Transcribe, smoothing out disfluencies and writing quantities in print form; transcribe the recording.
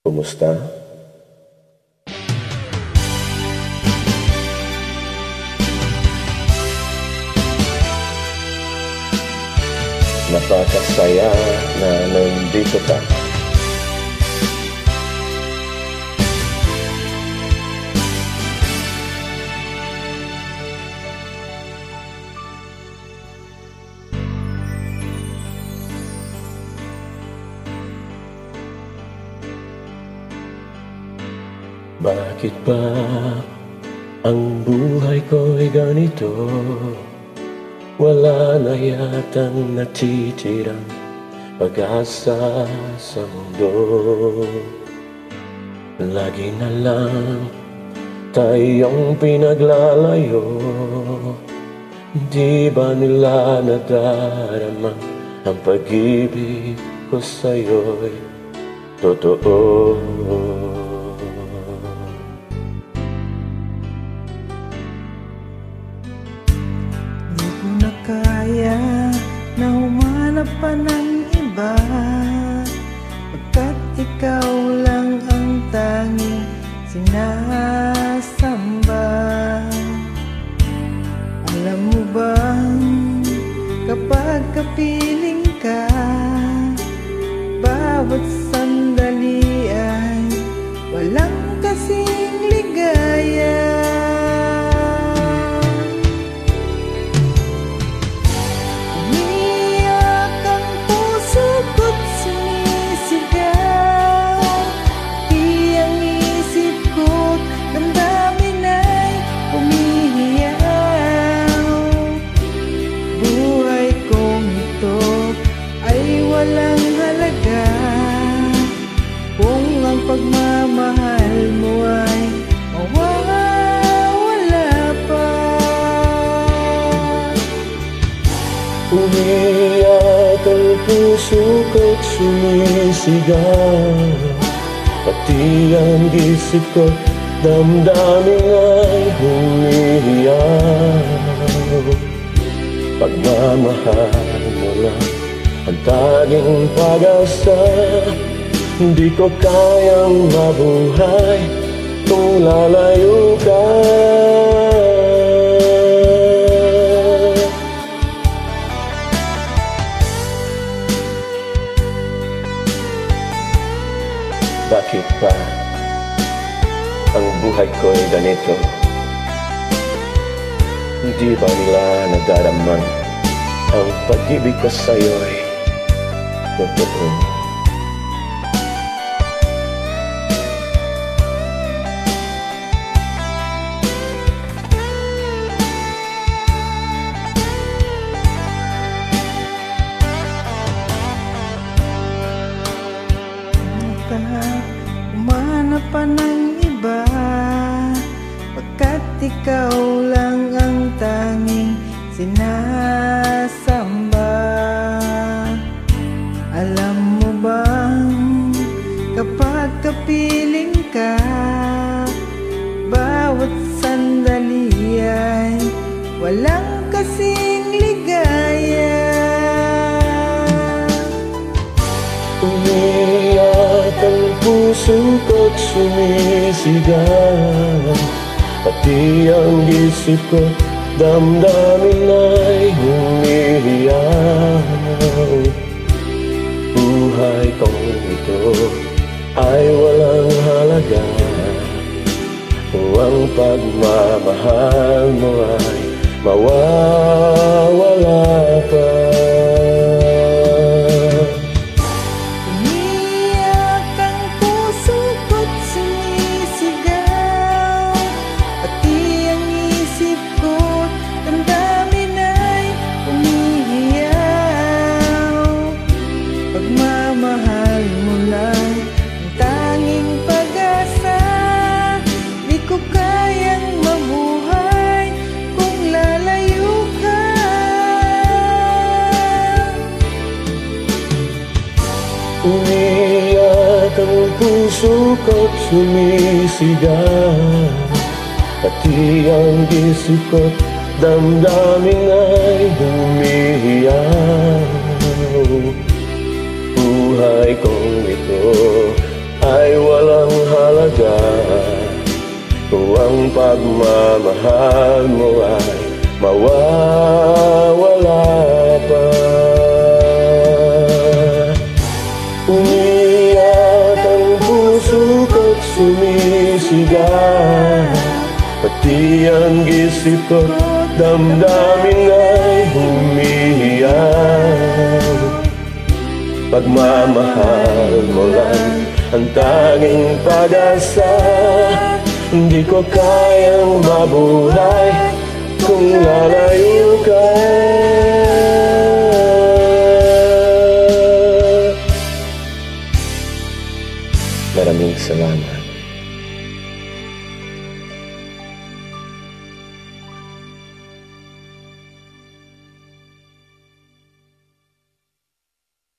Kumusta? Napakasaya na nandito ka. Bakit ba ang buhay ko'y ganito? Wala na yatang natitirang pag-asa sa mundo. Lagi na lang tayong pinaglalayo. Di ba nila nadarama ang pag-ibig ko sa'yo'y totoo? Kaya na humanap pa ng iba, pagkat ikaw lang ang tanging sinasamba. Alam mo bang kapag kapiling ka, bawat sandali ay walang kasing ligaya. Walang halaga kung ang pagmamahal mo ay mawawala pa. Umiyak ang puso ko't sumisigaw, pati ang isip ko, damdamin ay humihiyaw. Pagmamahal mo lang ang tanging pag-asa, hindi ko kayang mabuhay kung lalayo ka. Bakit ba ang buhay ko'y ganito? Hindi ba nila nadaraman ang pag-ibig ko sa'yo'y totoo? Umanap pa ng iba, pagkat ikaw lang ang tanging sinasamba. Alam mo bang kapag kapiling ka, bawat sandali ay walang kasing ligaya. Umiyak ang puso ko't sumisigaw, pati ang isip ko, damdamin ay humihiyaw. Buhay kong ito ay walang halaga kung ang pagmamahal mo ay mawawala pa. Pagmamahal mo lang ang tanging pag-asa, di ko kayang mabuhay kung lalayo ka. Umiyak ang puso ko't sumisigaw, pati ang isip ko't damdamin ay humihiyaw. Buhay kong ito ay walang halaga kung ang pagmamahal mo ay mawawala pa. Umiiyak ang puso ko't sumisigaw, pati ang isip ko't damdamin ay humihiyaw. Pagmamahal mo lang ang tanging pag-asa, hindi ko kayang mabuhay kung lalayo ka. Maraming salamat.